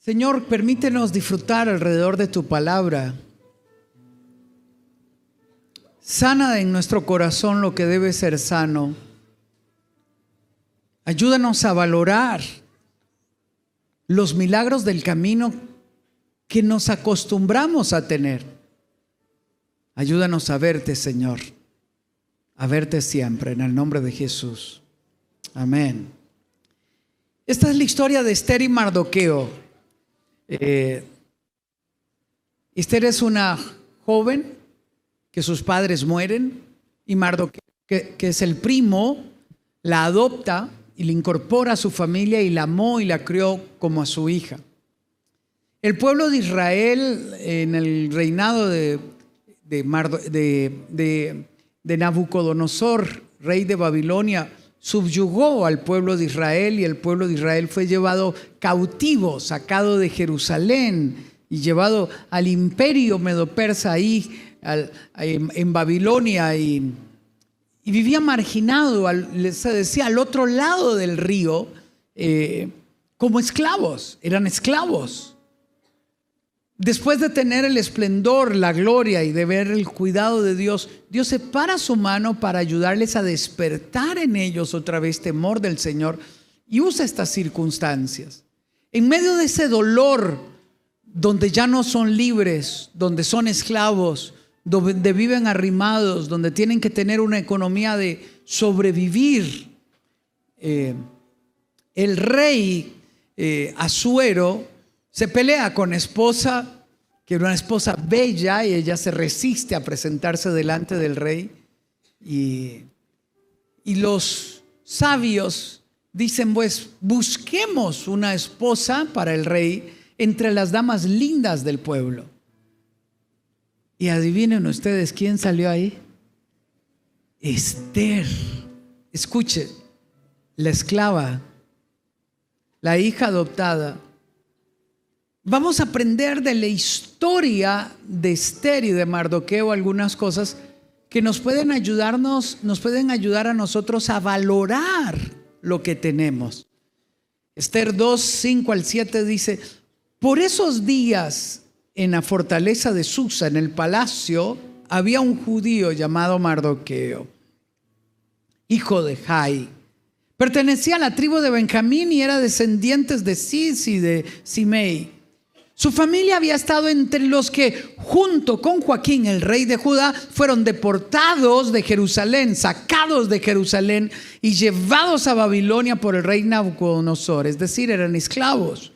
Señor, permítenos disfrutar alrededor de tu palabra. Sana en nuestro corazón lo que debe ser sano. Ayúdanos a valorar los milagros del camino que nos acostumbramos a tener. Ayúdanos a verte, Señor, a verte siempre, en el nombre de Jesús. Amén. Esta es la historia de Esther y Mardoqueo. Esther es una joven que sus padres mueren y Mardoqueo, que es el primo, la adopta y la incorpora a su familia y la amó y la crió como a su hija. El pueblo de Israel en el reinado de Nabucodonosor, rey de Babilonia, subyugó al pueblo de Israel y el pueblo de Israel fue llevado cautivo, sacado de Jerusalén y llevado al imperio medo-persa ahí en Babilonia y vivía marginado, se decía, al otro lado del río, como esclavos, eran esclavos. Después de tener el esplendor, la gloria y de ver el cuidado de Dios, Dios separa su mano para ayudarles a despertar en ellos otra vez temor del Señor y usa estas circunstancias. En medio de ese dolor, donde ya no son libres, donde son esclavos, donde viven arrimados, donde tienen que tener una economía de sobrevivir, el rey Asuero se pelea con esposa, que era una esposa bella, y ella se resiste a presentarse delante del rey. Y los sabios dicen, pues busquemos una esposa para el rey entre las damas lindas del pueblo. Y adivinen ustedes quién salió ahí. Esther. Escuche, la esclava, la hija adoptada. Vamos a aprender de la historia de Esther y de Mardoqueo algunas cosas que nos pueden ayudar a nosotros a valorar lo que tenemos. Esther 2, 5 al 7 dice: por esos días en la fortaleza de Susa, en el palacio, había un judío llamado Mardoqueo, hijo de Jai. Pertenecía a la tribu de Benjamín y era descendiente de Cis y de Simei. Su familia había estado entre los que, junto con Joaquín, el rey de Judá, fueron deportados de Jerusalén, sacados de Jerusalén y llevados a Babilonia por el rey Nabucodonosor, es decir, eran esclavos.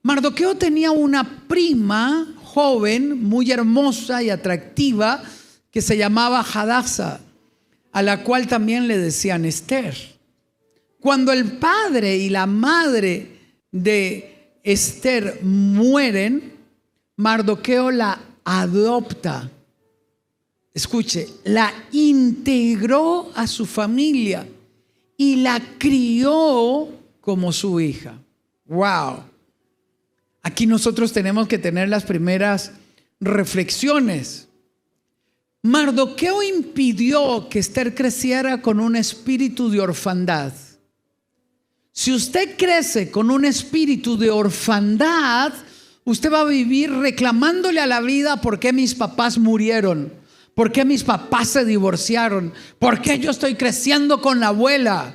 Mardoqueo tenía una prima joven, muy hermosa y atractiva, que se llamaba Hadasa, a la cual también le decían Esther. Cuando el padre y la madre de Esther mueren, Mardoqueo la adopta. Escuche, la integró a su familia y la crió como su hija. ¡Wow! Aquí nosotros tenemos que tener las primeras reflexiones. Mardoqueo impidió que Esther creciera con un espíritu de orfandad. Si usted crece con un espíritu de orfandad, usted va a vivir reclamándole a la vida: ¿por qué mis papás murieron? ¿Por qué mis papás se divorciaron? ¿Por qué yo estoy creciendo con la abuela?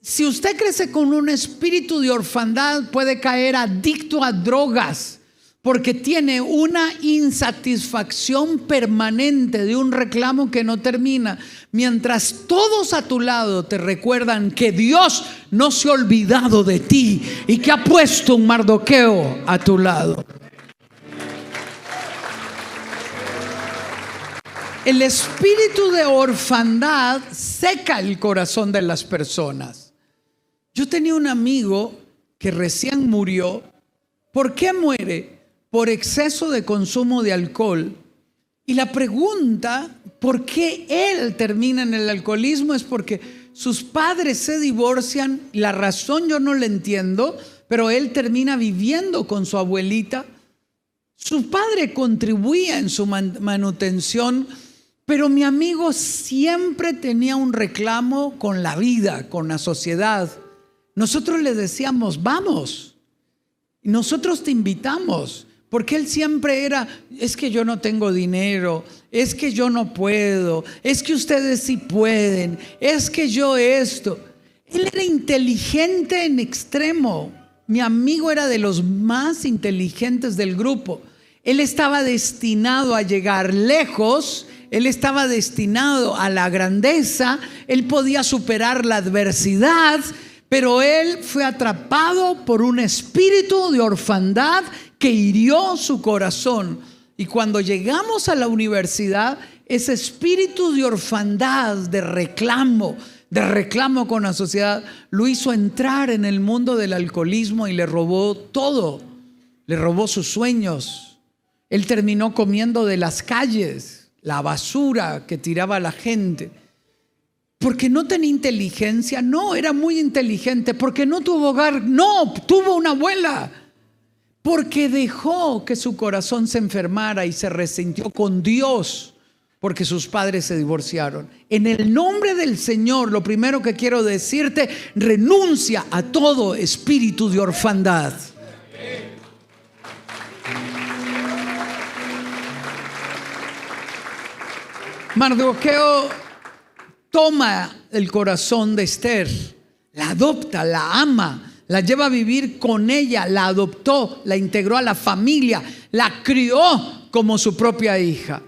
Si usted crece con un espíritu de orfandad, puede caer adicto a drogas, porque tiene una insatisfacción permanente de un reclamo que no termina, mientras todos a tu lado te recuerdan que Dios no se ha olvidado de ti y que ha puesto un Mardoqueo a tu lado. El espíritu de orfandad seca el corazón de las personas. Yo tenía un amigo que recién murió. ¿Por qué muere? Por exceso de consumo de alcohol. Y la pregunta, ¿por qué él termina en el alcoholismo? Es porque sus padres se divorcian. La razón yo no la entiendo, pero él termina viviendo con su abuelita. Su padre contribuía en su manutención, pero mi amigo siempre tenía un reclamo con la vida, con la sociedad. Nosotros le decíamos: vamos. Nosotros te invitamos, porque él siempre era, es que yo no tengo dinero, es que yo no puedo, es que ustedes sí pueden, es que yo esto. Él era inteligente en extremo. Mi amigo era de los más inteligentes del grupo. Él estaba destinado a llegar lejos, él estaba destinado a la grandeza, él podía superar la adversidad, pero él fue atrapado por un espíritu de orfandad que hirió su corazón. Y cuando llegamos a la universidad, ese espíritu de orfandad, de reclamo con la sociedad, lo hizo entrar en el mundo del alcoholismo y le robó todo. Le robó sus sueños. Él terminó comiendo de las calles, la basura que tiraba la gente. Porque no tenía inteligencia, no, era muy inteligente. Porque no tuvo hogar, no, tuvo una abuela. Porque dejó que su corazón se enfermara y se resintió con Dios, porque sus padres se divorciaron. En el nombre del Señor, lo primero que quiero decirte, renuncia a todo espíritu de orfandad. Mardoqueo toma el corazón de Esther, la adopta, la ama, la lleva a vivir con ella, la adoptó, la integró a la familia, la crió como su propia hija.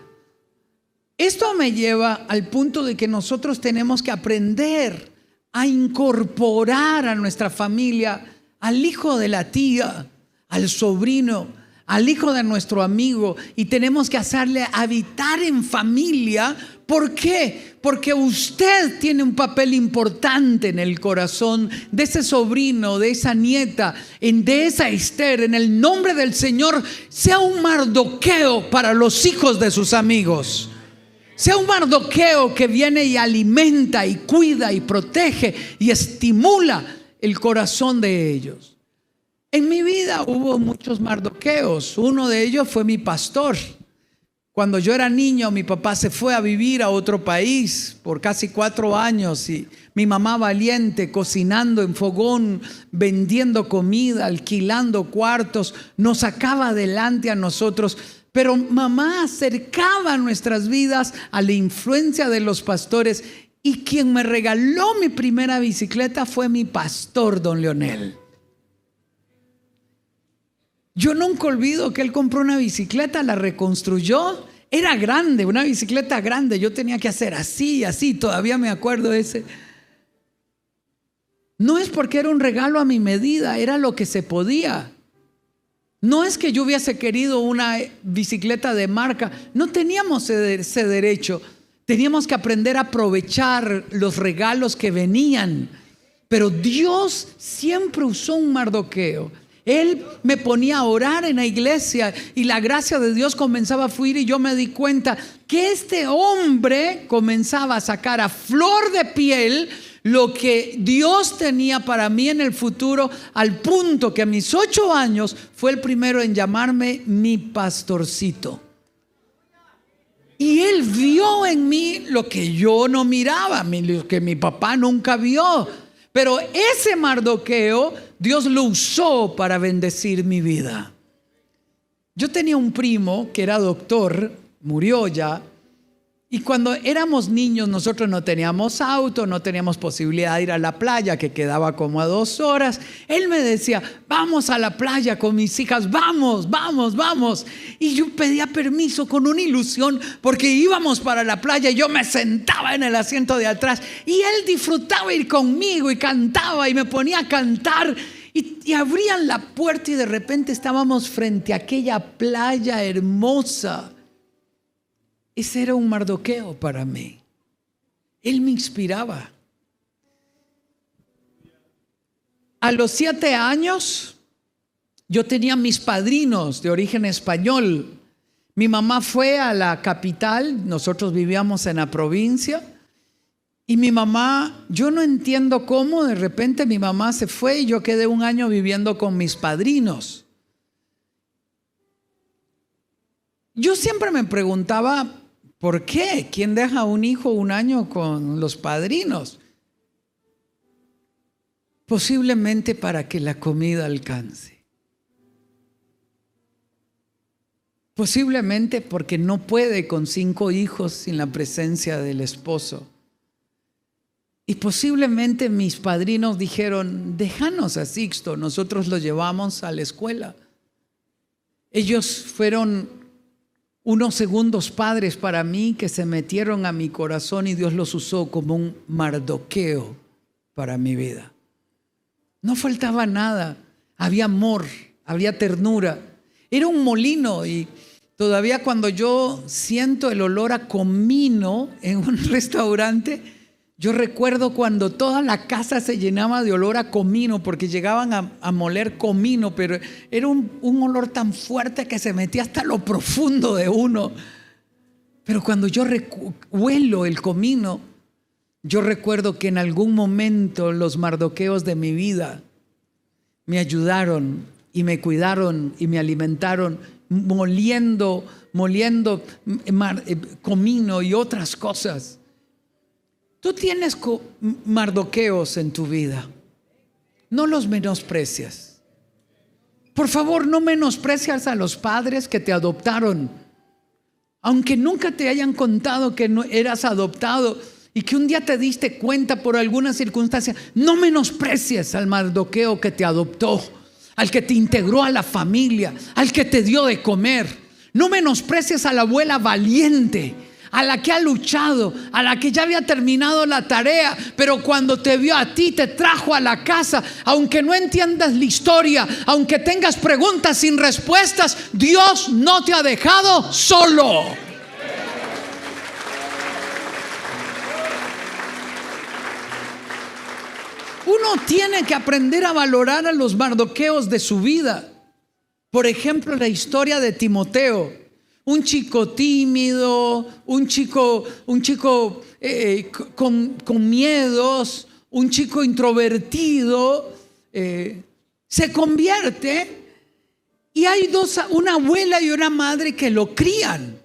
Esto me lleva al punto de que nosotros tenemos que aprender a incorporar a nuestra familia, al hijo de la tía, al sobrino, al hijo de nuestro amigo, y tenemos que hacerle habitar en familia. ¿Por qué? Porque usted tiene un papel importante en el corazón de ese sobrino, de esa nieta, de esa Esther. En el nombre del Señor, sea un Mardoqueo para los hijos de sus amigos. Sea un Mardoqueo que viene y alimenta y cuida y protege y estimula el corazón de ellos. En mi vida hubo muchos Mardoqueos. Uno de ellos fue mi pastor. Cuando yo era niño, mi papá se fue a vivir a otro país por casi 4 años y mi mamá valiente, cocinando en fogón, vendiendo comida, alquilando cuartos, nos sacaba adelante a nosotros. Pero mamá acercaba nuestras vidas a la influencia de los pastores, y quien me regaló mi primera bicicleta fue mi pastor, don Leonel. Yo nunca olvido que él compró una bicicleta, la reconstruyó, era grande, una bicicleta grande, yo tenía que hacer así, así, todavía me acuerdo de ese. No es porque era un regalo a mi medida, era lo que se podía. No es que yo hubiese querido una bicicleta de marca, no teníamos ese derecho. Teníamos que aprender a aprovechar los regalos que venían. Pero Dios siempre usó un Mardoqueo. Él me ponía a orar en la iglesia y la gracia de Dios comenzaba a fluir, y yo me di cuenta que este hombre comenzaba a sacar a flor de piel lo que Dios tenía para mí en el futuro, al punto que a mis 8 años fue el primero en llamarme mi pastorcito. Y él vio en mí lo que yo no miraba, lo que mi papá nunca vio. Pero ese Mardoqueo, Dios lo usó para bendecir mi vida. Yo tenía un primo que era doctor, murió ya. Y cuando éramos niños, nosotros no teníamos auto, no teníamos posibilidad de ir a la playa, que quedaba como a 2 horas. Él me decía, vamos a la playa con mis hijas, vamos, vamos, vamos. Y yo pedía permiso con una ilusión, porque íbamos para la playa y yo me sentaba en el asiento de atrás. Y él disfrutaba ir conmigo y cantaba y me ponía a cantar. Y abrían la puerta y de repente estábamos frente a aquella playa hermosa. Ese era un Mardoqueo para mí. Él me inspiraba. A los 7 años, yo tenía mis padrinos de origen español. Mi mamá fue a la capital, nosotros vivíamos en la provincia. Y mi mamá, yo no entiendo cómo, de repente mi mamá se fue y yo quedé 1 año viviendo con mis padrinos. Yo siempre me preguntaba, ¿por qué? ¿Quién deja a un hijo 1 año con los padrinos? Posiblemente para que la comida alcance. Posiblemente porque no puede con 5 hijos sin la presencia del esposo. Y posiblemente mis padrinos dijeron: déjanos a Sixto, nosotros lo llevamos a la escuela. Ellos fueron unos segundos padres para mí que se metieron a mi corazón y Dios los usó como un Mardoqueo para mi vida. No faltaba nada, había amor, había ternura. Era un molino y todavía cuando yo siento el olor a comino en un restaurante, yo recuerdo cuando toda la casa se llenaba de olor a comino porque llegaban a moler comino, pero era un olor tan fuerte que se metía hasta lo profundo de uno. Pero cuando yo huelo el comino, yo recuerdo que en algún momento los mardoqueos de mi vida me ayudaron y me cuidaron y me alimentaron moliendo comino y otras cosas. Tú tienes mardoqueos en tu vida. No los menosprecias. Por favor, no menosprecias a los padres que te adoptaron. Aunque nunca te hayan contado que no eras adoptado y que un día te diste cuenta por alguna circunstancia, no menosprecies al mardoqueo que te adoptó, al que te integró a la familia, al que te dio de comer. No menosprecies a la abuela valiente, a la que ha luchado, a la que ya había terminado la tarea, pero cuando te vio a ti te trajo a la casa. Aunque no entiendas la historia, aunque tengas preguntas sin respuestas, Dios no te ha dejado solo. Uno tiene que aprender a valorar a los mardoqueos de su vida. Por ejemplo, la historia de Timoteo. Un chico tímido, un chico con miedos, un chico introvertido, se convierte y hay una abuela y una madre que lo crían.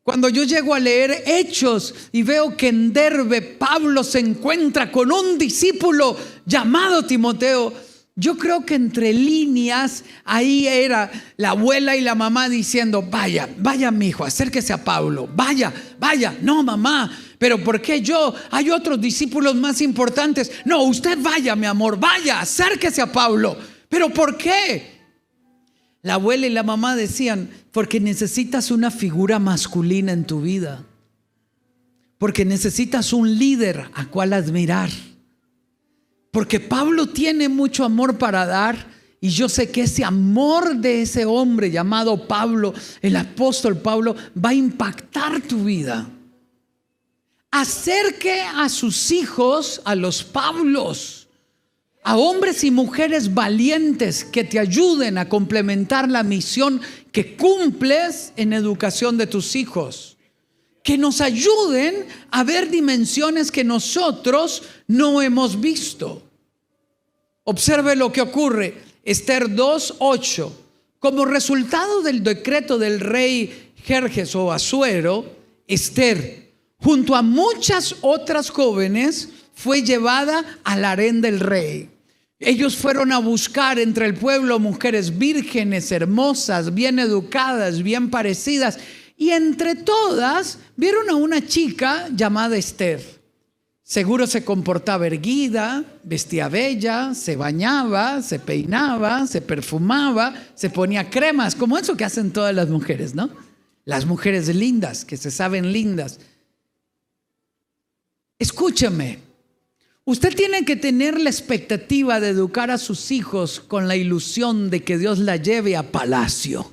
Cuando yo llego a leer Hechos y veo que en Derbe Pablo se encuentra con un discípulo llamado Timoteo, yo creo que entre líneas ahí era la abuela y la mamá diciendo: vaya mi hijo, acérquese a Pablo, vaya, no mamá, pero ¿por qué yo? Hay otros discípulos más importantes. No, usted vaya mi amor, vaya, acérquese a Pablo. ¿Pero por qué? La abuela y la mamá decían: porque necesitas una figura masculina en tu vida, porque necesitas un líder a cual admirar. Porque Pablo tiene mucho amor para dar y yo sé que ese amor de ese hombre llamado Pablo, el apóstol Pablo, va a impactar tu vida. Acerque a sus hijos a los Pablos, a hombres y mujeres valientes que te ayuden a complementar la misión que cumples en educación de tus hijos. Que nos ayuden a ver dimensiones que nosotros no hemos visto. Observe lo que ocurre. Esther 2:8. Como resultado del decreto del rey Jerjes o Asuero, Esther, junto a muchas otras jóvenes, fue llevada al harén del rey. Ellos fueron a buscar entre el pueblo mujeres vírgenes, hermosas, bien educadas, bien parecidas. Y entre todas vieron a una chica llamada Esther. Seguro se comportaba erguida, vestía bella, se bañaba, se peinaba, se perfumaba, se ponía cremas, como eso que hacen todas las mujeres, ¿no? Las mujeres lindas, que se saben lindas. Escúchame, usted tiene que tener la expectativa de educar a sus hijos con la ilusión de que Dios la lleve a palacio.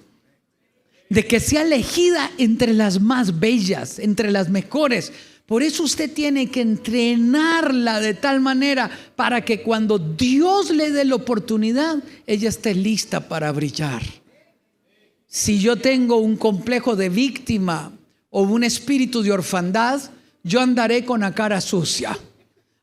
De que sea elegida entre las más bellas, entre las mejores. Por eso usted tiene que entrenarla de tal manera para que cuando Dios le dé la oportunidad, ella esté lista para brillar. Si yo tengo un complejo de víctima o un espíritu de orfandad, yo andaré con la cara sucia,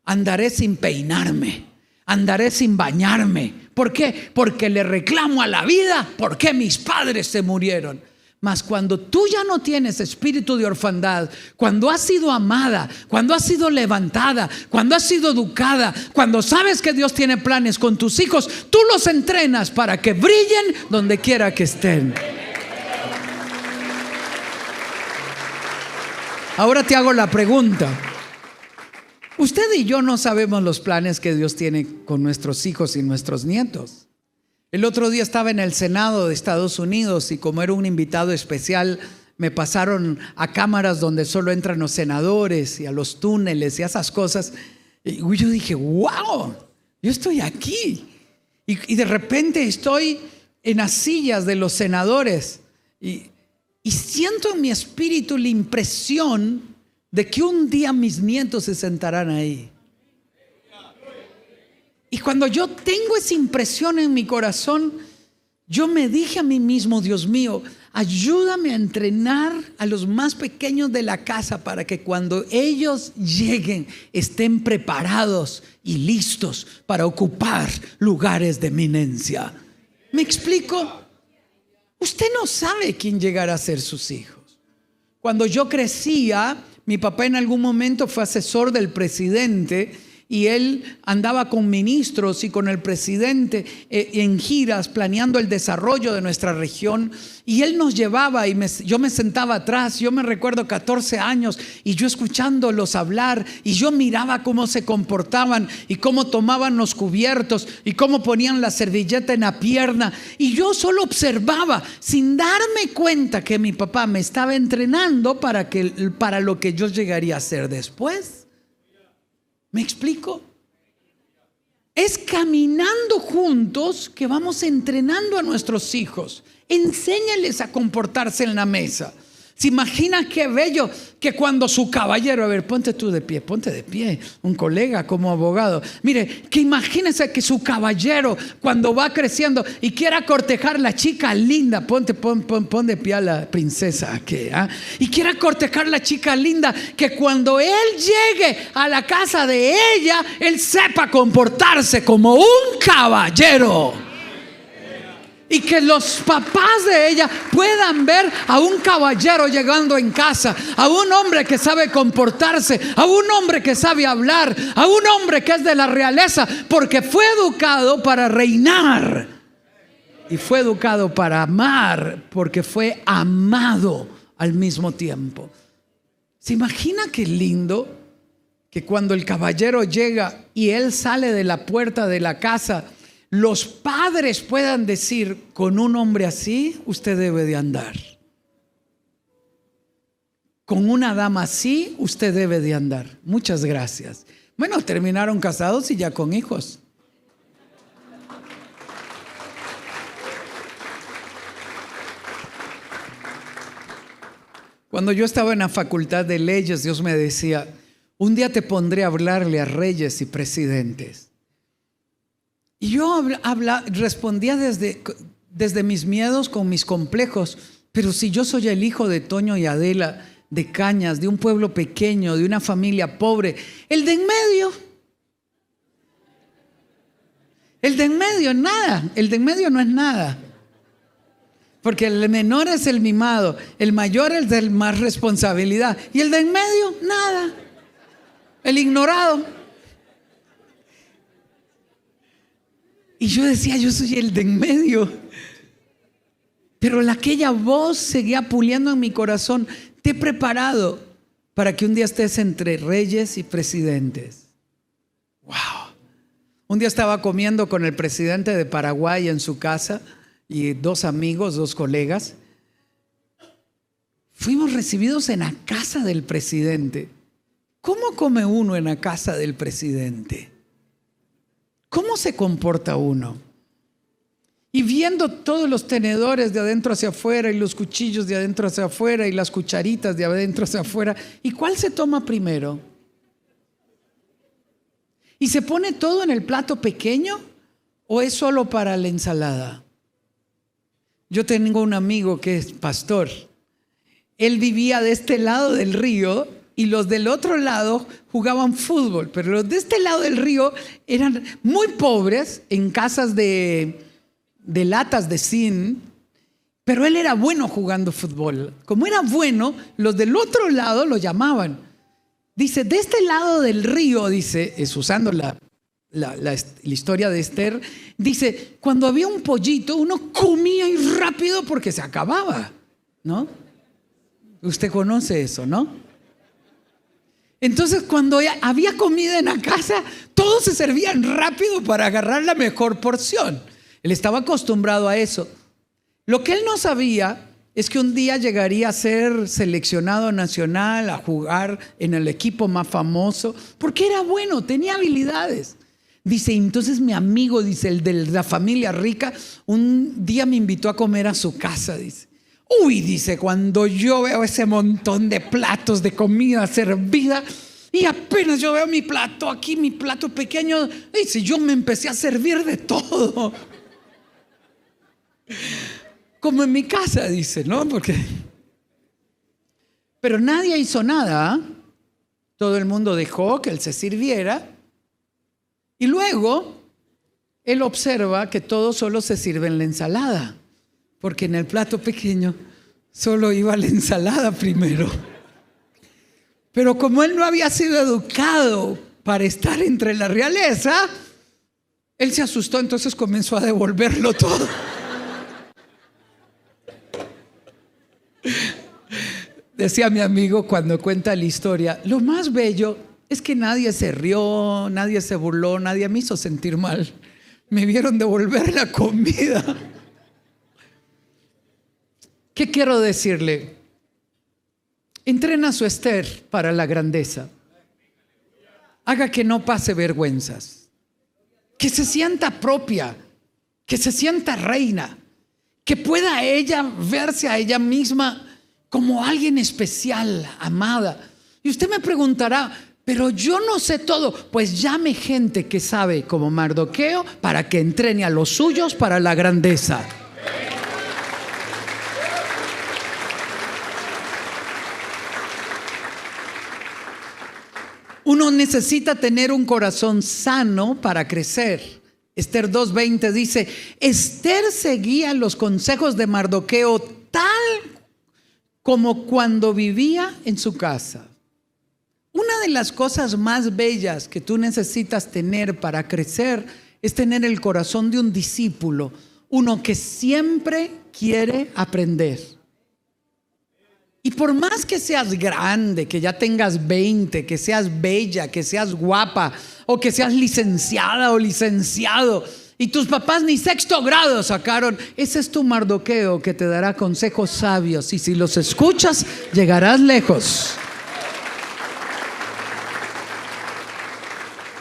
andaré sin peinarme, andaré sin bañarme. ¿Por qué? Porque le reclamo a la vida por qué mis padres se murieron. Mas cuando tú ya no tienes espíritu de orfandad, cuando has sido amada, cuando has sido levantada, cuando has sido educada, cuando sabes que Dios tiene planes con tus hijos, tú los entrenas para que brillen donde quiera que estén. Ahora te hago la pregunta. Usted y yo no sabemos los planes que Dios tiene con nuestros hijos y nuestros nietos. El otro día estaba en el Senado de Estados Unidos y como era un invitado especial, me pasaron a cámaras donde solo entran los senadores y a los túneles y esas cosas. Y yo dije, wow, yo estoy aquí. Y de repente estoy en las sillas de los senadores y siento en mi espíritu la impresión de que un día mis nietos se sentarán ahí. Y cuando yo tengo esa impresión en mi corazón, yo me dije a mí mismo, Dios mío, ayúdame a entrenar a los más pequeños de la casa para que cuando ellos lleguen estén preparados y listos para ocupar lugares de eminencia. ¿Me explico? Usted no sabe quién llegará a ser sus hijos. Cuando yo crecía, mi papá en algún momento fue asesor del presidente y él andaba con ministros y con el presidente en giras planeando el desarrollo de nuestra región, y él nos llevaba y yo me sentaba atrás. Yo me recuerdo 14 años y yo escuchándolos hablar, y yo miraba cómo se comportaban y cómo tomaban los cubiertos y cómo ponían la servilleta en la pierna, y yo solo observaba sin darme cuenta que mi papá me estaba entrenando para lo que yo llegaría a ser después. ¿Me explico? Es caminando juntos que vamos entrenando a nuestros hijos. Enséñales a comportarse en la mesa. ¿Se imagina qué bello que cuando su caballero, a ver, ponte de pie, un colega como abogado. Mire, que imagínese que su caballero cuando va creciendo y quiera cortejar a la chica linda, pon de pie a la princesa aquí, y quiera cortejar a la chica linda, que cuando él llegue a la casa de ella, él sepa comportarse como un caballero. Y que los papás de ella puedan ver a un caballero llegando en casa, a un hombre que sabe comportarse, a un hombre que sabe hablar, a un hombre que es de la realeza, porque fue educado para reinar y fue educado para amar, porque fue amado al mismo tiempo. ¿Se imagina qué lindo que cuando el caballero llega y él sale de la puerta de la casa, los padres puedan decir: con un hombre así usted debe de andar, con una dama así usted debe de andar? Muchas gracias. Bueno, terminaron casados y ya con hijos. Cuando yo estaba en la facultad de leyes, Dios me decía: un día te pondré a hablarle a reyes y presidentes. Y yo respondía desde mis miedos, con mis complejos. Pero si yo soy el hijo de Toño y Adela de Cañas, de un pueblo pequeño, de una familia pobre, el de en medio nada, el de en medio no es nada. Porque el menor es el mimado, el mayor es el de más responsabilidad, y el de en medio nada, el ignorado. Y yo decía: yo soy el de en medio. Pero aquella voz seguía puliendo en mi corazón: te he preparado para que un día estés entre reyes y presidentes. Wow. Un día estaba comiendo con el presidente de Paraguay en su casa y dos colegas. Fuimos recibidos en la casa del presidente. ¿Cómo come uno en la casa del presidente? ¿Cómo se comporta uno? Y viendo todos los tenedores de adentro hacia afuera y los cuchillos de adentro hacia afuera y las cucharitas de adentro hacia afuera, ¿y cuál se toma primero? ¿Y se pone todo en el plato pequeño o es solo para la ensalada? Yo tengo un amigo que es pastor. Él vivía de este lado del río y los del otro lado jugaban fútbol, pero los de este lado del río eran muy pobres, en casas de latas de zinc, pero él era bueno jugando fútbol. Como era bueno, los del otro lado lo llamaban. Dice: de este lado del río, dice, es usando la historia de Esther, dice: cuando había un pollito, uno comía y rápido porque se acababa, ¿no? Usted conoce eso, ¿no? Entonces, cuando había comida en la casa, todos se servían rápido para agarrar la mejor porción. Él estaba acostumbrado a eso. Lo que él no sabía es que un día llegaría a ser seleccionado nacional, a jugar en el equipo más famoso, porque era bueno, tenía habilidades. Dice, entonces mi amigo, dice, el de la familia rica, un día me invitó a comer a su casa, dice. Uy, dice, cuando yo veo ese montón de platos de comida servida y apenas yo veo mi plato aquí, mi plato pequeño, dice, yo me empecé a servir de todo. Como en mi casa, dice, ¿no? Pero nadie hizo nada. Todo el mundo dejó que él se sirviera. Y luego, él observa que todo solo se sirve en la ensalada. Porque en el plato pequeño solo iba la ensalada primero. Pero como él no había sido educado para estar entre la realeza, él se asustó, entonces comenzó a devolverlo todo. Decía mi amigo cuando cuenta la historia, lo más bello es que nadie se rió, nadie se burló, nadie me hizo sentir mal. Me vieron devolver la comida. ¿Qué quiero decirle? Entrena a su Esther para la grandeza. Haga que no pase vergüenzas. Que se sienta propia, que se sienta reina, que pueda ella verse a ella misma como alguien especial, amada. Y usted me preguntará, pero yo no sé todo. Pues llame gente que sabe como Mardoqueo para que entrene a los suyos para la grandeza. Uno necesita tener un corazón sano para crecer. Esther 2:20 dice, Esther seguía los consejos de Mardoqueo tal como cuando vivía en su casa. Una de las cosas más bellas que tú necesitas tener para crecer es tener el corazón de un discípulo, uno que siempre quiere aprender. Y por más que seas grande, que ya tengas 20, que seas bella, que seas guapa, o que seas licenciada o licenciado, y tus papás ni 6º grado sacaron, ese es tu Mardoqueo que te dará consejos sabios, y si los escuchas, llegarás lejos.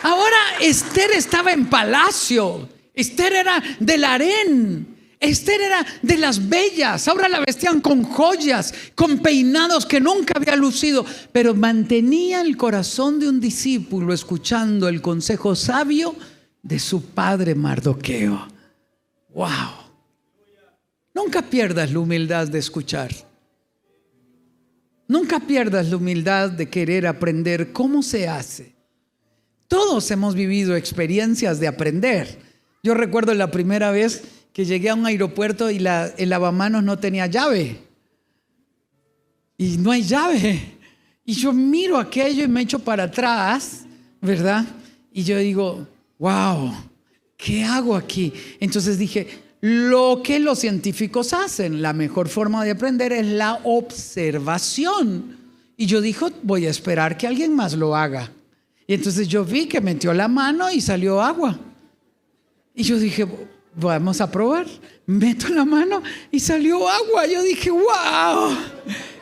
Ahora Esther estaba en palacio. Esther era del harén. Esther era de las bellas. Ahora la vestían con joyas, con peinados que nunca había lucido, pero mantenía el corazón de un discípulo escuchando el consejo sabio de su padre Mardoqueo. ¡Wow! Nunca pierdas la humildad de escuchar. Nunca pierdas la humildad de querer aprender cómo se hace. Todos hemos vivido experiencias de aprender. Yo recuerdo la primera vez que llegué a un aeropuerto y el lavamanos no tenía llave. Y no hay llave. Y yo miro aquello y me echo para atrás, ¿verdad? Y yo digo, wow, ¿qué hago aquí? Entonces dije, lo que los científicos hacen, la mejor forma de aprender es la observación. Y yo dije, voy a esperar que alguien más lo haga. Y entonces yo vi que metió la mano y salió agua. Y yo dije, vamos a probar. Meto la mano y salió agua. Yo dije, wow,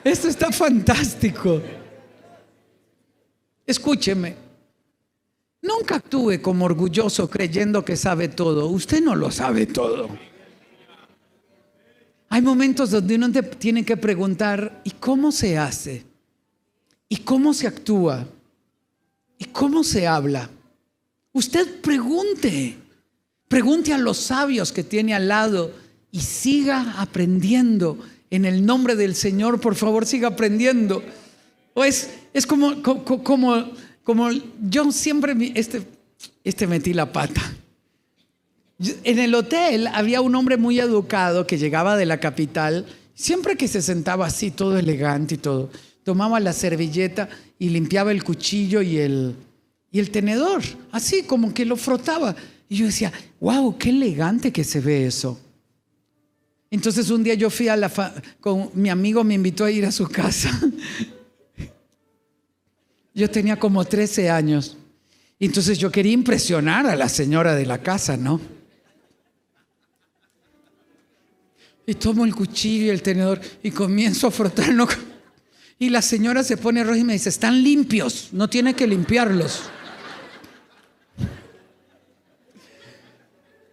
esto está fantástico. Escúcheme, nunca actúe como orgulloso creyendo que sabe todo. Usted no lo sabe todo. Hay momentos donde uno te tiene que preguntar, ¿y cómo se hace? ¿Y cómo se actúa? ¿Y cómo se habla? Usted pregunte a los sabios que tiene al lado y siga aprendiendo. En el nombre del Señor, por favor, siga aprendiendo. O es como yo siempre, metí la pata. En el hotel había un hombre muy educado que llegaba de la capital. Siempre que se sentaba así, todo elegante y todo, tomaba la servilleta y limpiaba el cuchillo y el tenedor, así como que lo frotaba. Y yo decía, wow, qué elegante que se ve eso. Entonces un día yo fui con mi amigo, me invitó a ir a su casa. Yo tenía como 13 años. Y entonces yo quería impresionar a la señora de la casa, ¿no? Y tomo el cuchillo y el tenedor y comienzo a frotarlo. Y la señora se pone roja y me dice, están limpios, no tiene que limpiarlos.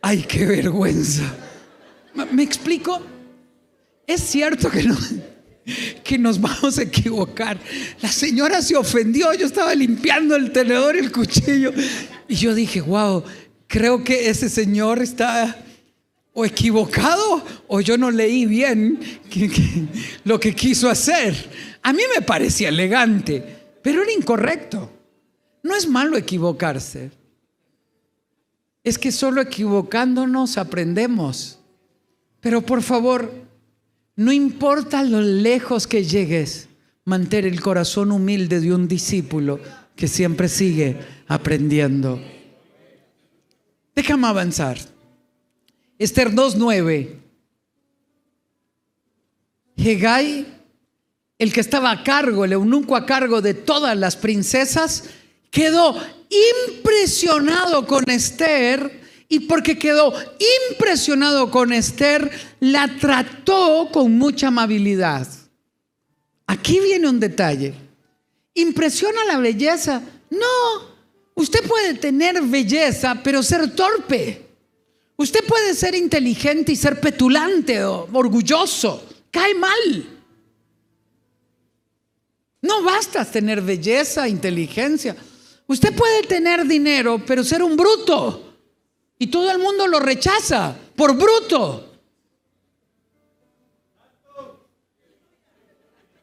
Ay, qué vergüenza. ¿Me explico? Es cierto que nos vamos a equivocar. La señora se ofendió, yo estaba limpiando el tenedor y el cuchillo. Y yo dije, wow, creo que ese señor está o equivocado o yo no leí bien lo que quiso hacer. A mí me parecía elegante, pero era incorrecto. No es malo equivocarse. Es que solo equivocándonos aprendemos. Pero por favor, no importa lo lejos que llegues, mantén el corazón humilde de un discípulo que siempre sigue aprendiendo. Déjame avanzar. Esther 2:9. Hegai, el que estaba a cargo, el eunuco a cargo de todas las princesas, quedó impresionado con Esther, y porque quedó impresionado con Esther, la trató con mucha amabilidad. Aquí viene un detalle. ¿Impresiona la belleza? No. Usted puede tener belleza, pero ser torpe. Usted puede ser inteligente y ser petulante o orgulloso. Cae mal. No basta tener belleza, inteligencia. Usted puede tener dinero, pero ser un bruto. Y todo el mundo lo rechaza por bruto.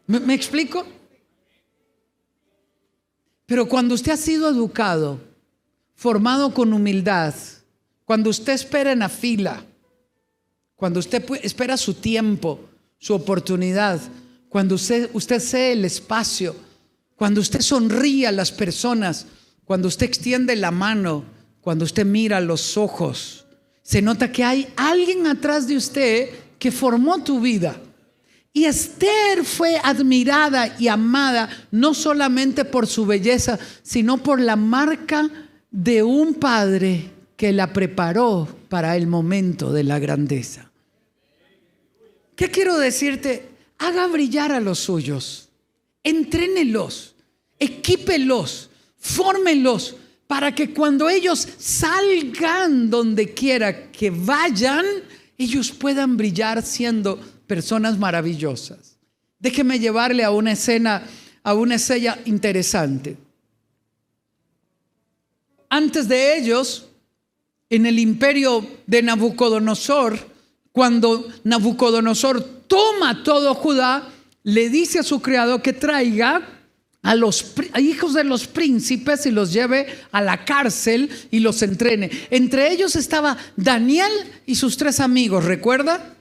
¿Me explico? Pero cuando usted ha sido educado, formado con humildad, cuando usted espera en la fila, cuando usted espera su tiempo, su oportunidad, cuando usted cede el espacio, cuando usted sonríe a las personas, cuando usted extiende la mano, cuando usted mira a los ojos, se nota que hay alguien atrás de usted que formó tu vida. Y Esther fue admirada y amada no solamente por su belleza, sino por la marca de un padre que la preparó para el momento de la grandeza. ¿Qué quiero decirte? Haga brillar a los suyos, entrénelos, equípelos, fórmelos, para que cuando ellos salgan donde quiera que vayan, ellos puedan brillar siendo personas maravillosas. Déjeme llevarle a una escena interesante. Antes de ellos, en el imperio de Nabucodonosor, cuando Nabucodonosor toma todo Judá, le dice a su criado que traiga a hijos de los príncipes y los lleve a la cárcel y los entrene. Entre ellos estaba Daniel y sus 3 amigos, ¿recuerda?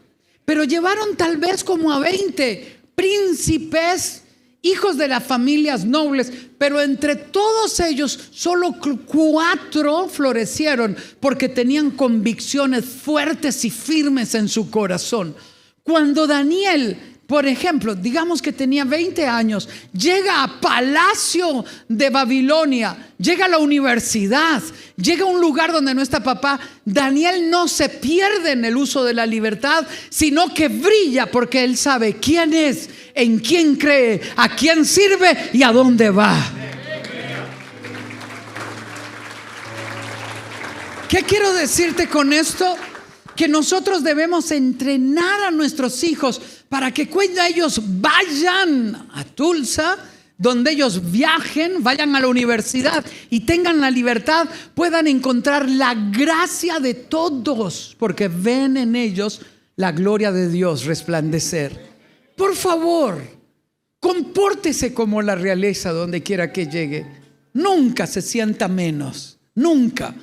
Pero llevaron tal vez como a 20 príncipes, hijos de las familias nobles, pero entre todos ellos solo 4 florecieron porque tenían convicciones fuertes y firmes en su corazón. Cuando Daniel, por ejemplo, digamos que tenía 20 años, llega a Palacio de Babilonia, llega a la universidad, llega a un lugar donde no está papá. Daniel no se pierde en el uso de la libertad, sino que brilla porque él sabe quién es, en quién cree, a quién sirve y a dónde va. ¿Qué quiero decirte con esto? Que nosotros debemos entrenar a nuestros hijos para que cuando ellos vayan a Tulsa, donde ellos viajen, vayan a la universidad y tengan la libertad, puedan encontrar la gracia de todos, porque ven en ellos la gloria de Dios resplandecer. Por favor, compórtese como la realeza donde quiera que llegue. Nunca se sienta menos, nunca.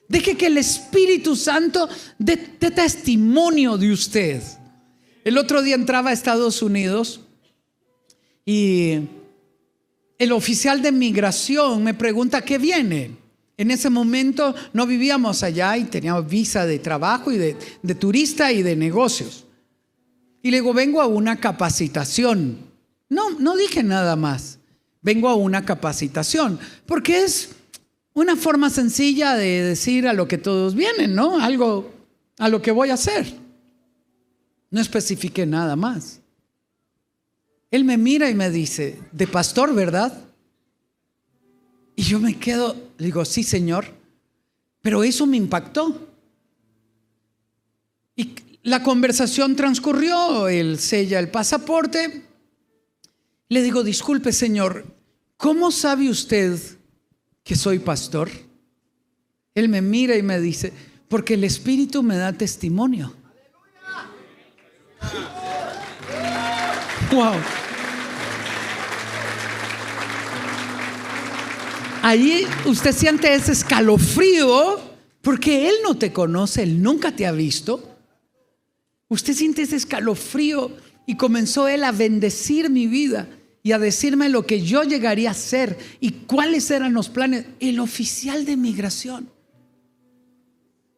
Deje que el Espíritu Santo dé testimonio de usted. El otro día entraba a Estados Unidos y el oficial de migración me pregunta ¿qué viene? En ese momento no vivíamos allá y teníamos visa de trabajo y de turista y de negocios. Y le digo, vengo a una capacitación. No dije nada más. vengo a una capacitación, porque es una forma sencilla de decir a lo que todos vienen, ¿no? Algo a lo que voy a hacer. No especifiqué nada más. Él me mira y me dice, de pastor, ¿verdad? Y yo me quedo, le digo, sí, señor, pero eso me impactó. Y la conversación transcurrió, él sella el pasaporte. Le digo, disculpe, señor, ¿cómo sabe usted que soy pastor? Él me mira y me dice, porque el Espíritu me da testimonio. Wow. Ahí usted siente ese escalofrío porque Él no te conoce, Él nunca te ha visto. Usted siente ese escalofrío y comenzó Él a bendecir mi vida y a decirme lo que yo llegaría a ser y cuáles eran los planes. El oficial de migración.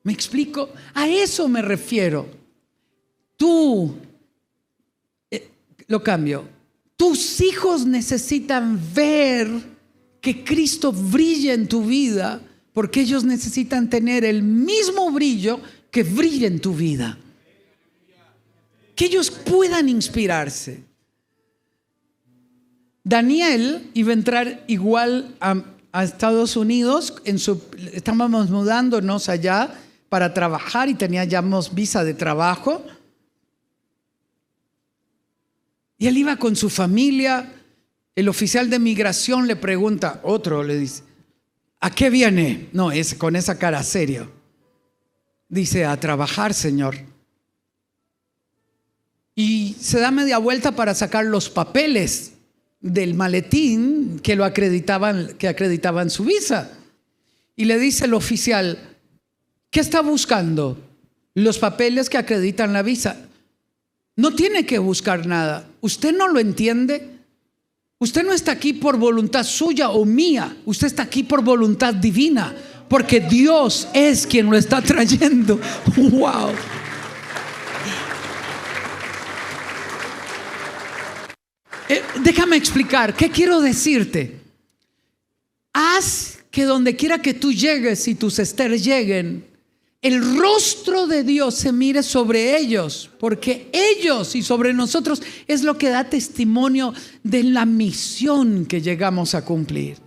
¿Me explico? A eso me refiero. Tú, lo cambio. Tus hijos necesitan ver que Cristo brille en tu vida, porque ellos necesitan tener el mismo brillo que brilla en tu vida. Que ellos puedan inspirarse. Daniel iba a entrar igual a Estados Unidos. Estábamos mudándonos allá para trabajar y teníamos visa de trabajo. Y él iba con su familia. El oficial de migración le pregunta, otro le dice, ¿a qué viene? No, es con esa cara seria. Dice, a trabajar, señor. Y se da media vuelta para sacar los papeles del maletín que acreditaban su visa. Y le dice el oficial, ¿qué está buscando? Los papeles que acreditan la visa. No tiene que buscar nada. ¿Usted no lo entiende? Usted no está aquí por voluntad suya o mía. Usted está aquí por voluntad divina, porque Dios es quien lo está trayendo. ¡Wow! Déjame explicar, ¿qué quiero decirte? Haz que donde quiera que tú llegues y tus Esther lleguen, el rostro de Dios se mire sobre ellos, porque ellos y sobre nosotros es lo que da testimonio de la misión que llegamos a cumplir.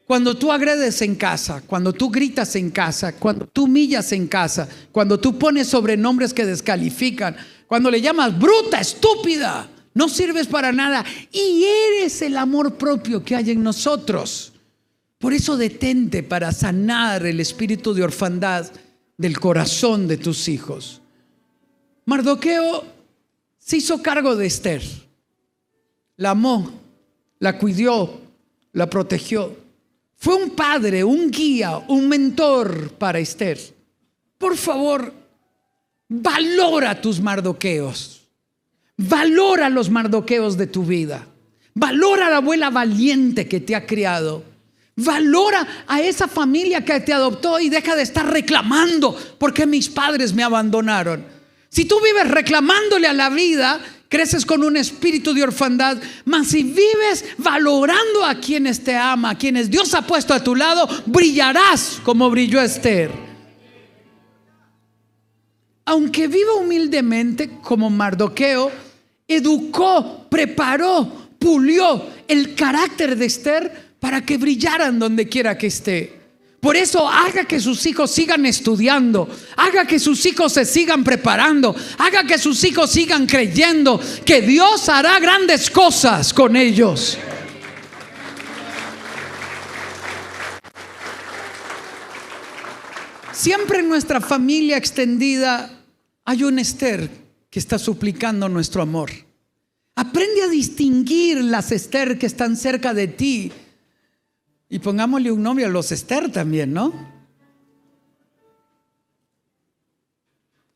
Cuando tú agredes en casa, cuando tú gritas en casa, cuando tú humillas en casa, cuando tú pones sobrenombres que descalifican, cuando le llamas bruta, estúpida, no sirves para nada y eres el amor propio que hay en nosotros. Por eso detente para sanar el espíritu de orfandad del corazón de tus hijos. Mardoqueo se hizo cargo de Esther. La amó, la cuidó, la protegió. Fue un padre, un guía, un mentor para Esther. Por favor, valora tus Mardoqueos. Valora los Mardoqueos de tu vida. Valora a la abuela valiente que te ha criado. Valora a esa familia que te adoptó y deja de estar reclamando porque mis padres me abandonaron. Si tú vives reclamándole a la vida, creces con un espíritu de orfandad. Mas si vives valorando a quienes te ama, a quienes Dios ha puesto a tu lado, brillarás como brilló Esther. Aunque viva humildemente como Mardoqueo, educó, preparó, pulió el carácter de Esther para que brillaran donde quiera que esté. Por eso haga que sus hijos sigan estudiando, haga que sus hijos se sigan preparando, haga que sus hijos sigan creyendo que Dios hará grandes cosas con ellos. Siempre en nuestra familia extendida hay un Esther que está suplicando nuestro amor. Aprende a distinguir las Esther que están cerca de ti. Y pongámosle un nombre a los Esther también, ¿no?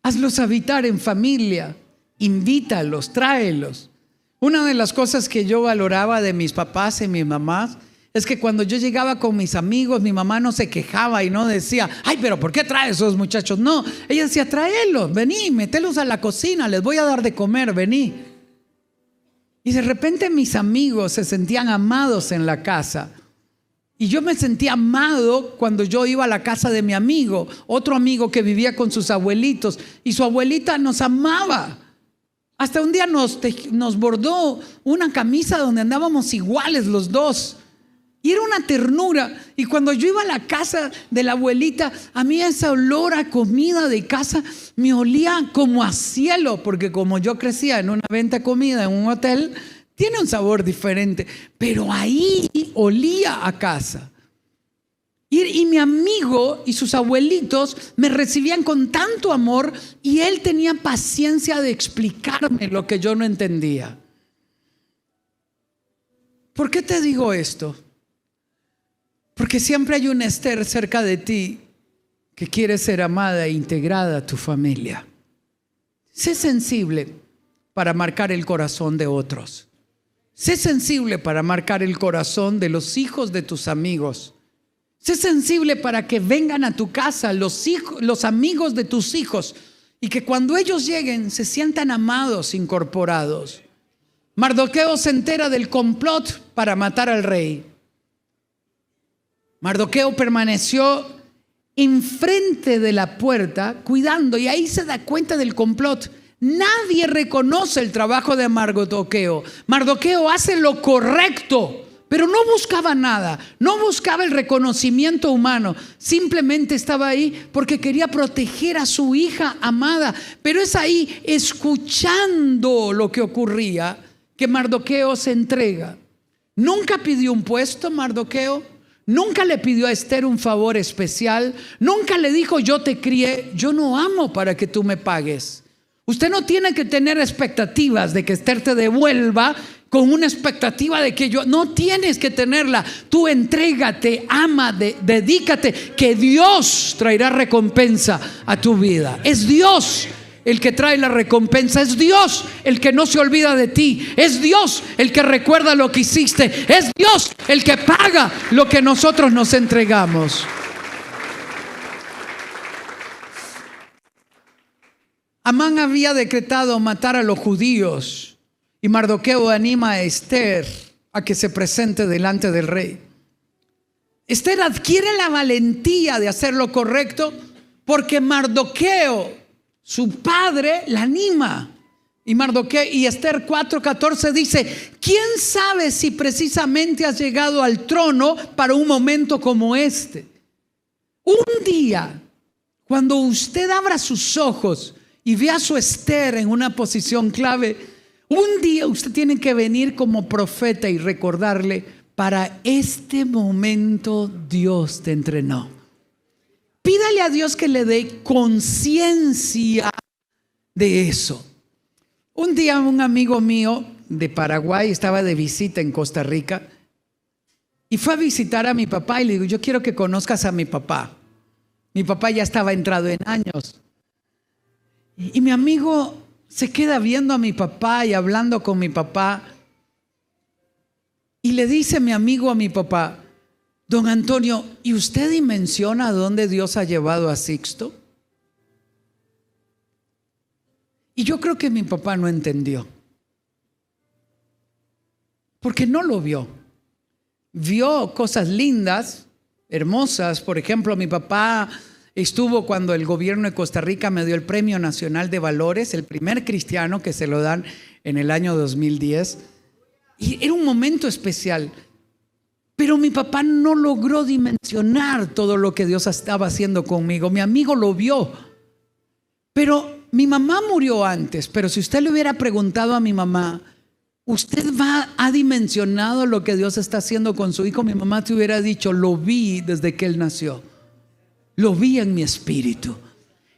Hazlos habitar en familia, invítalos, tráelos. Una de las cosas que yo valoraba de mis papás y mis mamás es que cuando yo llegaba con mis amigos, mi mamá no se quejaba y no decía, ay, pero ¿por qué traes esos muchachos? No, ella decía, tráelos, vení, mételos a la cocina, les voy a dar de comer, vení. Y de repente mis amigos se sentían amados en la casa. Y yo me sentía amado cuando yo iba a la casa de mi amigo, otro amigo que vivía con sus abuelitos. Y su abuelita nos amaba. Hasta un día nos bordó una camisa donde andábamos iguales los dos. Y era una ternura. Y cuando yo iba a la casa de la abuelita, a mí ese olor a comida de casa me olía como a cielo, porque como yo crecía en una venta de comida en un hotel, tiene un sabor diferente, pero ahí olía a casa. Y mi amigo y sus abuelitos me recibían con tanto amor, y él tenía paciencia de explicarme lo que yo no entendía. ¿Por qué te digo esto? Porque siempre hay una Esther cerca de ti que quiere ser amada e integrada a tu familia. Sé sensible para marcar el corazón de otros. Sé sensible para marcar el corazón de los hijos de tus amigos. Sé sensible para que vengan a tu casa los amigos de tus hijos, y que cuando ellos lleguen se sientan amados, incorporados. Mardoqueo se entera del complot para matar al rey. Mardoqueo permaneció enfrente de la puerta cuidando, y ahí se da cuenta del complot. Nadie reconoce el trabajo de Mardoqueo. Mardoqueo hace lo correcto, pero no buscaba nada, no buscaba el reconocimiento humano. Simplemente estaba ahí porque quería proteger a su hija amada. Pero es ahí, escuchando lo que ocurría, que Mardoqueo se entrega. Nunca pidió un puesto Mardoqueo. Nunca le pidió a Esther un favor especial. Nunca le dijo: yo te crié, yo no amo para que tú me pagues. Usted no tiene que tener expectativas de que Esther te devuelva con una expectativa de que yo. No tienes que tenerla. Tú entrégate, ama, dedícate, que Dios traerá recompensa a tu vida. Es Dios el que trae la recompensa. Es Dios el que no se olvida de ti. Es Dios el que recuerda lo que hiciste. Es Dios el que paga lo que nosotros nos entregamos. Amán había decretado matar a los judíos, y Mardoqueo anima a Esther a que se presente delante del rey. Esther adquiere la valentía de hacer lo correcto porque Mardoqueo, su padre, la anima. Y Esther 4:14 dice: ¿quién sabe si precisamente has llegado al trono para un momento como este? Un día, cuando usted abra sus ojos y vea a su Esther en una posición clave, un día usted tiene que venir como profeta y recordarle: para este momento Dios te entrenó. Pídale a Dios que le dé conciencia de eso. Un día un amigo mío de Paraguay estaba de visita en Costa Rica y fue a visitar a mi papá, y le digo: yo quiero que conozcas a mi papá. Mi papá ya estaba entrado en años. Y mi amigo se queda viendo a mi papá y hablando con mi papá. Y le dice mi amigo a mi papá: don Antonio, ¿y usted dimensiona a dónde Dios ha llevado a Sixto? Y yo creo que mi papá no entendió, porque no lo vio. Vio cosas lindas, hermosas. Por ejemplo, mi papá estuvo cuando el gobierno de Costa Rica me dio el Premio Nacional de Valores, el primer cristiano que se lo dan en el año 2010. Y era un momento especial. Pero mi papá no logró dimensionar todo lo que Dios estaba haciendo conmigo. Mi amigo lo vio. Pero mi mamá murió antes. Pero si usted le hubiera preguntado a mi mamá: ¿usted ha dimensionado lo que Dios está haciendo con su hijo? Mi mamá te hubiera dicho: lo vi desde que él nació. Lo vi en mi espíritu.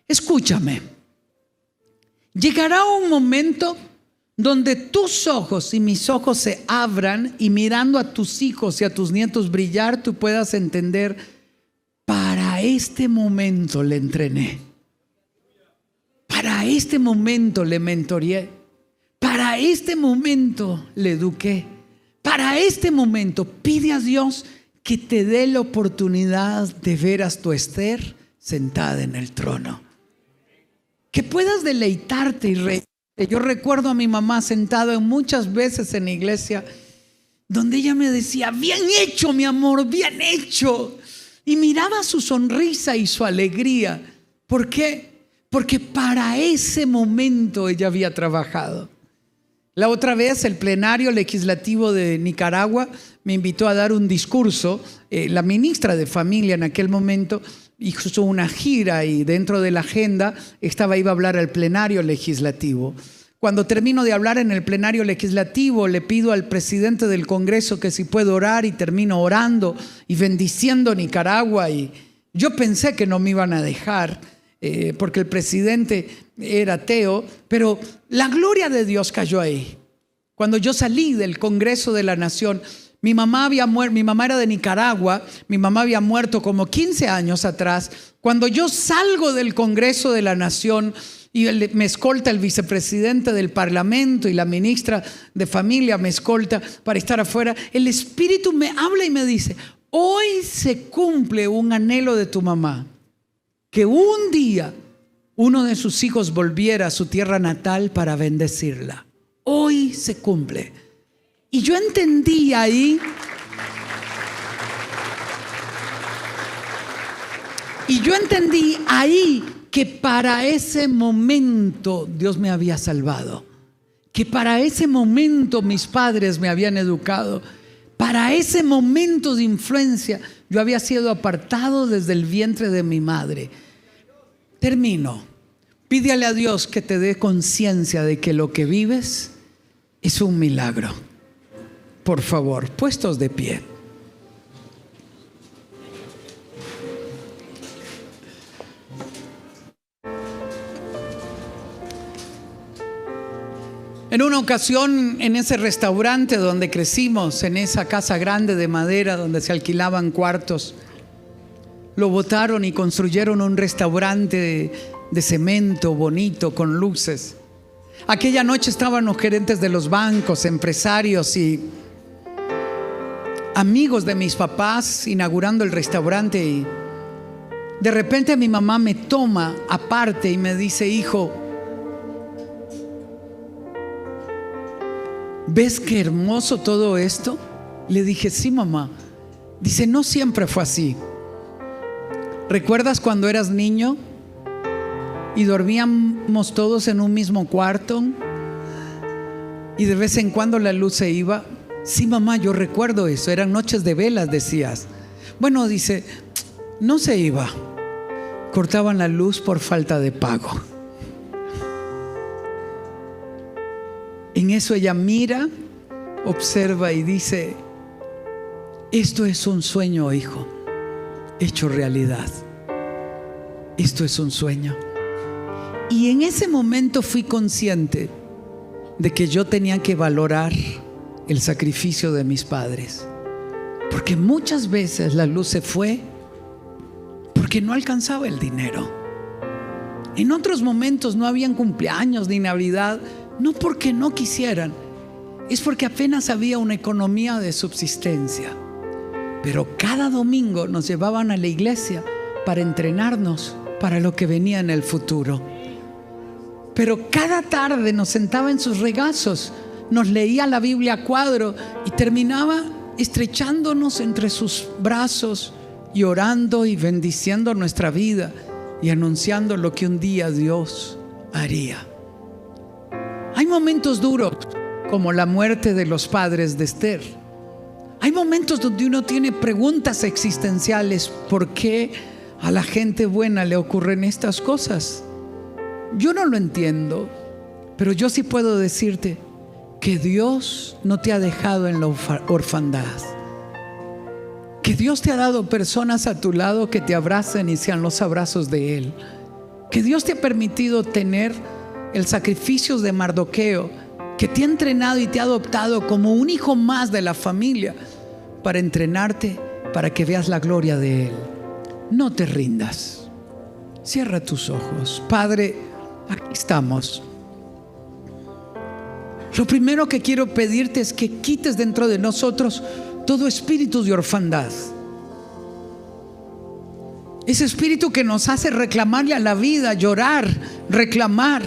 Escúchame. Llegará un momento donde tus ojos y mis ojos se abran, y mirando a tus hijos y a tus nietos brillar, tú puedas entender: para este momento le entrené, para este momento le mentoreé, para este momento le eduqué, para este momento. Pide a Dios que te dé la oportunidad de ver a tu Esther sentada en el trono, que puedas deleitarte y reír Yo recuerdo a mi mamá sentada muchas veces en la iglesia, donde ella me decía: bien hecho, mi amor, bien hecho. Y miraba su sonrisa y su alegría. ¿Por qué? Porque para ese momento ella había trabajado. La otra vez el plenario legislativo de Nicaragua me invitó a dar un discurso. La ministra de Familia en aquel momento hizo una gira y dentro de la agenda iba a hablar al plenario legislativo. Cuando termino de hablar en el plenario legislativo, le pido al presidente del Congreso que si puedo orar, y termino orando y bendiciendo Nicaragua. Y yo pensé que no me iban a dejar porque el presidente era ateo, pero la gloria de Dios cayó ahí. Cuando yo salí del Congreso de la Nación, mi mamá era de Nicaragua, mi mamá había muerto como 15 años atrás. Cuando yo salgo del Congreso de la Nación y me escolta el vicepresidente del Parlamento y la ministra de Familia me escolta para estar afuera, el Espíritu me habla y me dice: hoy se cumple un anhelo de tu mamá, que un día uno de sus hijos volviera a su tierra natal para bendecirla. Hoy se cumple. Y yo entendí ahí, que para ese momento Dios me había salvado, que para ese momento mis padres me habían educado, para ese momento de influencia yo había sido apartado desde el vientre de mi madre. Termino. Pídele a Dios que te dé conciencia de que lo que vives es un milagro. Por favor, puestos de pie. En una ocasión, en ese restaurante donde crecimos, en esa casa grande de madera donde se alquilaban cuartos, lo botaron y construyeron un restaurante de cemento bonito con luces. Aquella noche estaban los gerentes de los bancos, empresarios y amigos de mis papás inaugurando el restaurante, y de repente mi mamá me toma aparte y me dice: hijo, ¿ves qué hermoso todo esto? Le dije: sí, mamá. Dice: no siempre fue así. ¿Recuerdas cuando eras niño y dormíamos todos en un mismo cuarto y de vez en cuando la luz se iba? Sí, mamá, yo recuerdo eso. Eran noches de velas, decías. Bueno, dice, no se iba. Cortaban la luz por falta de pago. En eso ella mira, observa y dice: esto es un sueño, hijo, hecho realidad. Esto es un sueño. Y en ese momento fui consciente de que yo tenía que valorar el sacrificio de mis padres, porque muchas veces la luz se fue porque no alcanzaba el dinero. En otros momentos no habían cumpleaños ni Navidad, no porque no quisieran, es porque apenas había una economía de subsistencia. Pero cada domingo nos llevaban a la iglesia para entrenarnos para lo que venía en el futuro. Pero cada tarde nos sentaba en sus regazos, nos leía la Biblia a cuadro y terminaba estrechándonos entre sus brazos y orando y bendiciendo nuestra vida y anunciando lo que un día Dios haría. Hay momentos duros, como la muerte de los padres de Esther. Hay momentos donde uno tiene preguntas existenciales: ¿por qué a la gente buena le ocurren estas cosas? Yo no lo entiendo, pero yo sí puedo decirte que Dios no te ha dejado en la orfandad, que Dios te ha dado personas a tu lado que te abracen y sean los abrazos de Él, que Dios te ha permitido tener el sacrificio de Mardoqueo, que te ha entrenado y te ha adoptado como un hijo más de la familia para entrenarte, para que veas la gloria de Él. No te rindas. Cierra tus ojos. Padre, aquí estamos. Lo primero que quiero pedirte es que quites dentro de nosotros todo espíritu de orfandad. Ese espíritu que nos hace reclamarle a la vida, llorar, reclamar.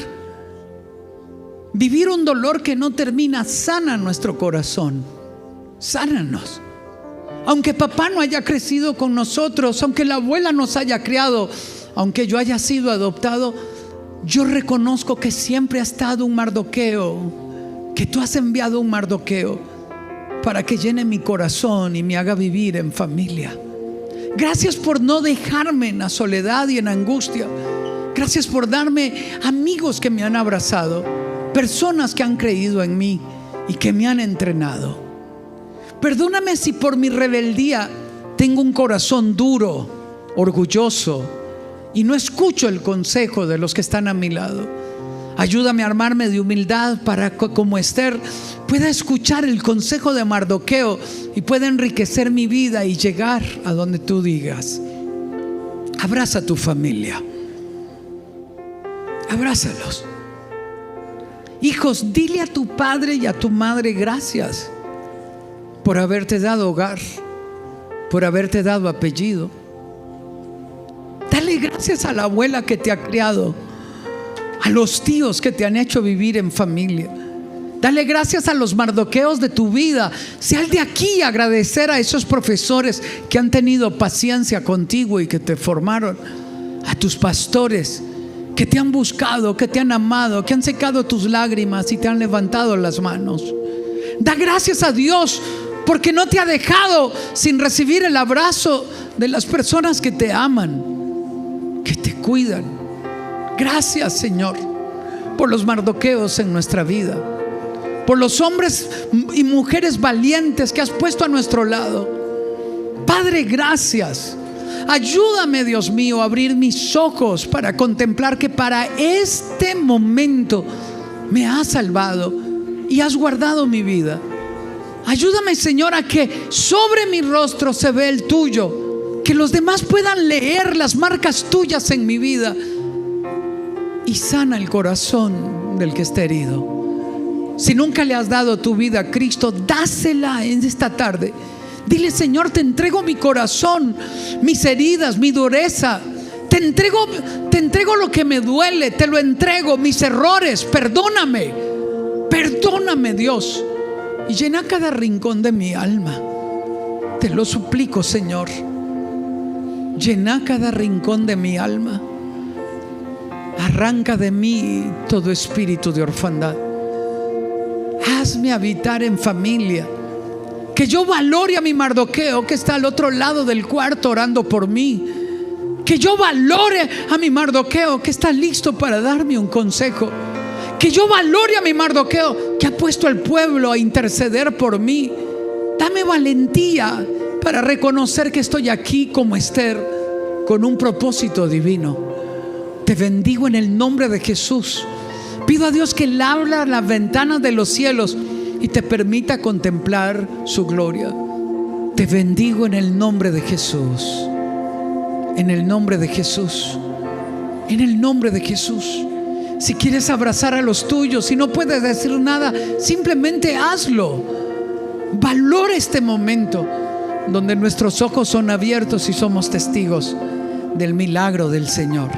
vivir un dolor que no termina. Sana nuestro corazón, sánanos. Aunque papá no haya crecido con nosotros, aunque la abuela nos haya criado, aunque yo haya sido adoptado, yo reconozco que siempre ha estado un Mardoqueo, que tú has enviado un Mardoqueo para que llene mi corazón y me haga vivir en familia. Gracias por no dejarme en la soledad y en angustia. Gracias por darme amigos que me han abrazado, personas que han creído en mí y que me han entrenado. Perdóname si por mi rebeldía tengo un corazón duro, orgulloso, y no escucho el consejo de los que están a mi lado. Ayúdame a armarme de humildad para que, como Esther, pueda escuchar el consejo de Mardoqueo y pueda enriquecer mi vida y llegar a donde tú digas. Abraza a tu familia, abrázalos. Hijos, dile a tu padre y a tu madre gracias por haberte dado hogar, por haberte dado apellido. Dale gracias a la abuela que te ha criado, a los tíos que te han hecho vivir en familia. Dale gracias a los Mardoqueos de tu vida. Sal de aquí a agradecer a esos profesores que han tenido paciencia contigo y que te formaron. A tus pastores que te han buscado, que te han amado, que han secado tus lágrimas y te han levantado las manos. Da gracias a Dios porque no te ha dejado sin recibir el abrazo de las personas que te aman, que te cuidan. Gracias, Señor, por los Mardoqueos en nuestra vida, por los hombres y mujeres valientes que has puesto a nuestro lado. Padre, gracias. Ayúdame, Dios mío, a abrir mis ojos para contemplar que para este momento me has salvado y has guardado mi vida. Ayúdame, Señor, a que sobre mi rostro se vea el tuyo, que los demás puedan leer las marcas tuyas en mi vida, y sana el corazón del que está herido. Si nunca le has dado tu vida a Cristo, dásela en esta tarde. Dile: Señor, te entrego mi corazón, mis heridas, mi dureza. Te entrego lo que me duele, te lo entrego, mis errores. Perdóname, perdóname, Dios, y llena cada rincón de mi alma. Te lo suplico, Señor. Llena cada rincón de mi alma. Arranca de mí todo espíritu de orfandad. Hazme habitar en familia. Que yo valore a mi Mardoqueo que está al otro lado del cuarto orando por mí. Que yo valore a mi Mardoqueo que está listo para darme un consejo. Que yo valore a mi Mardoqueo que ha puesto al pueblo a interceder por mí. Dame valentía para reconocer que estoy aquí como Esther, con un propósito divino. Te bendigo en el nombre de Jesús. Pido a Dios que le abra las ventanas de los cielos y te permita contemplar su gloria. Te bendigo en el nombre de Jesús. En el nombre de Jesús. En el nombre de Jesús. Si quieres abrazar a los tuyos, si no puedes decir nada, simplemente hazlo. Valora este momento donde nuestros ojos son abiertos y somos testigos del milagro del Señor.